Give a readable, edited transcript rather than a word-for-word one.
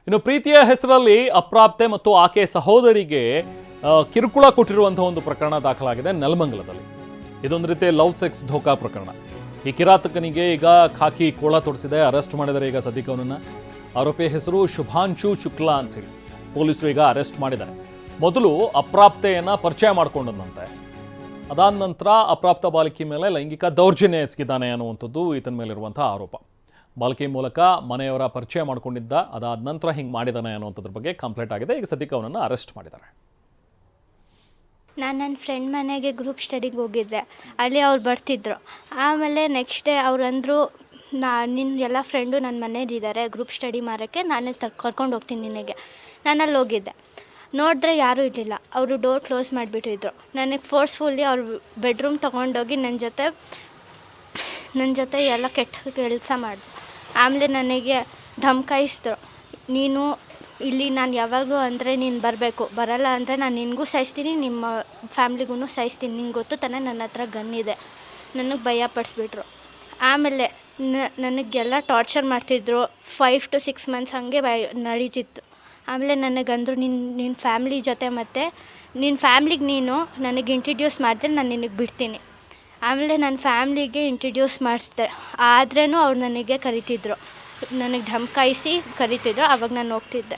ಇನ್ನು ಪ್ರೀತಿಯ ಹೆಸರಲ್ಲಿ ಅಪ್ರಾಪ್ತೆ ಮತ್ತು ಆಕೆ ಸಹೋದರಿಗೆ ಕಿರುಕುಳ ಕೊಟ್ಟಿರುವಂತಹ ಒಂದು ಪ್ರಕರಣ ದಾಖಲಾಗಿದೆ ನೆಲಮಂಗಲದಲ್ಲಿ. ಇದೊಂದು ರೀತಿ ಲವ್ ಸೆಕ್ಸ್ ಧೋಕಾ ಪ್ರಕರಣ. ಈ ಕಿರಾತಕನಿಗೆ ಈಗ ಖಾಕಿ ಕೋಳ ತೊಡಿಸಿದೆ, ಅರೆಸ್ಟ್ ಮಾಡಿದ್ದಾರೆ ಈಗ ಸದ್ಯಕ್ಕೆ ಅವನನ್ನ. ಆರೋಪಿಯ ಹೆಸರು ಶುಭಾಂಶು ಶುಕ್ಲಾ ಅಂತ ಹೇಳಿ ಪೊಲೀಸರು ಈಗ ಅರೆಸ್ಟ್ ಮಾಡಿದ್ದಾರೆ. ಮೊದಲು ಅಪ್ರಾಪ್ತೆಯನ್ನ ಪರಿಚಯ ಮಾಡ್ಕೊಂಡಂತೆ, ಅದಾದ ನಂತರ ಅಪ್ರಾಪ್ತ ಬಾಲಕಿ ಮೇಲೆ ಲೈಂಗಿಕ ದೌರ್ಜನ್ಯ ಎಸಗಿದ್ದಾನೆ ಅನ್ನುವಂಥದ್ದು ಈತನ ಮೇಲಿರುವಂತಹ ಆರೋಪ. ಬಾಲಕಿ ಮೂಲಕ ಮನೆಯವರ ಪರಿಚಯ ಮಾಡ್ಕೊಂಡಿದ್ದ, ಅದಾದ ನಂತರ ಹಿಂಗೆ ಮಾಡಿದಾನೆ ಅನ್ನುವಂಥದ್ರ ಬಗ್ಗೆ ಕಂಪ್ಲೇಂಟ್ ಆಗಿದೆ. ಈಗ ಸದ್ಯಕ್ಕೆ ಅವನನ್ನು ಅರೆಸ್ಟ್ ಮಾಡಿದ್ದಾರೆ. ನಾನು ನನ್ನ ಫ್ರೆಂಡ್ ಮನೆಗೆ ಗ್ರೂಪ್ ಸ್ಟಡಿಗೆ ಹೋಗಿದ್ದೆ. ಅಲ್ಲಿ ಅವ್ರು ಬರ್ತಿದ್ರು. ಆಮೇಲೆ ನೆಕ್ಸ್ಟ್ ಡೇ ಅವ್ರು ಅಂದರು, ನಿನ್ನ ಎಲ್ಲ ಫ್ರೆಂಡು ನನ್ನ ಮನೇಲಿದ್ದಾರೆ, ಗ್ರೂಪ್ ಸ್ಟಡಿ ಮಾಡೋಕ್ಕೆ ನಾನೇ ಕರ್ಕೊಂಡು ಹೋಗ್ತೀನಿ ನಿನಗೆ. ನಾನು ಅಲ್ಲಿ ಹೋಗಿದ್ದೆ. ನೋಡಿದ್ರೆ ಯಾರೂ ಇರಲಿಲ್ಲ. ಅವರು ಡೋರ್ ಕ್ಲೋಸ್ ಮಾಡಿಬಿಟ್ಟಿದ್ರು. ನನಗೆ ಫೋರ್ಸ್ಫುಲ್ಲಿ ಅವ್ರು ಬೆಡ್ರೂಮ್ ತೊಗೊಂಡೋಗಿ ನನ್ನ ಜೊತೆ ಎಲ್ಲ ಕೆಟ್ಟ ಕೆಲಸ ಮಾಡಿದ್ರು. ಆಮೇಲೆ ನನಗೆ ಧಮಕಾಯಿಸಿದ್ರು, ನೀನು ಇಲ್ಲಿ ನಾನು ಯಾವಾಗಲೂ ಅಂದರೆ ನೀನು ಬರಬೇಕು, ಬರಲ್ಲ ಅಂದರೆ ನಾನು ನಿನಗೂ ಸಾಯಿಸ್ತೀನಿ, ನಿಮ್ಮ ಫ್ಯಾಮ್ಲಿಗೂ ಸಾಯಿಸ್ತೀನಿ, ನಿಂಗೆ ಗೊತ್ತು ತಾನೇ ನನ್ನ ಹತ್ರ ಗನ್ನಿದೆ. ನನಗೆ ಭಯ ಪಡಿಸ್ಬಿಟ್ರು. ಆಮೇಲೆ ನನಗೆಲ್ಲ ಟಾರ್ಚರ್ ಮಾಡ್ತಿದ್ರು. 5 to 6 months ಹಾಗೆ ನಡೀತಿತ್ತು. ಆಮೇಲೆ ನನಗಂದರು, ನಿನ್ನ ಫ್ಯಾಮ್ಲಿ ಜೊತೆ ಮತ್ತು ನಿನ್ನ ಫ್ಯಾಮ್ಲಿಗೆ ನೀನು ನನಗೆ ಇಂಟ್ರಡ್ಯೂಸ್ ಮಾಡಿದ್ರೆ ನಾನು ನಿನಗೆ ಬಿಡ್ತೀನಿ. ಆಮೇಲೆ ನನ್ನ ಫ್ಯಾಮ್ಲಿಗೆ ಇಂಟ್ರಡ್ಯೂಸ್ ಮಾಡಿಸ್ದೆ. ಆದ್ರೂ ಅವ್ರು ನನಗೆ ಕರಿತಿದ್ರು, ನನಗೆ ಧಮಕಾಯಿಸಿ ಕರಿತಿದ್ರು. ಆವಾಗ ನಾನು ಹೋಗ್ತಿದ್ದೆ.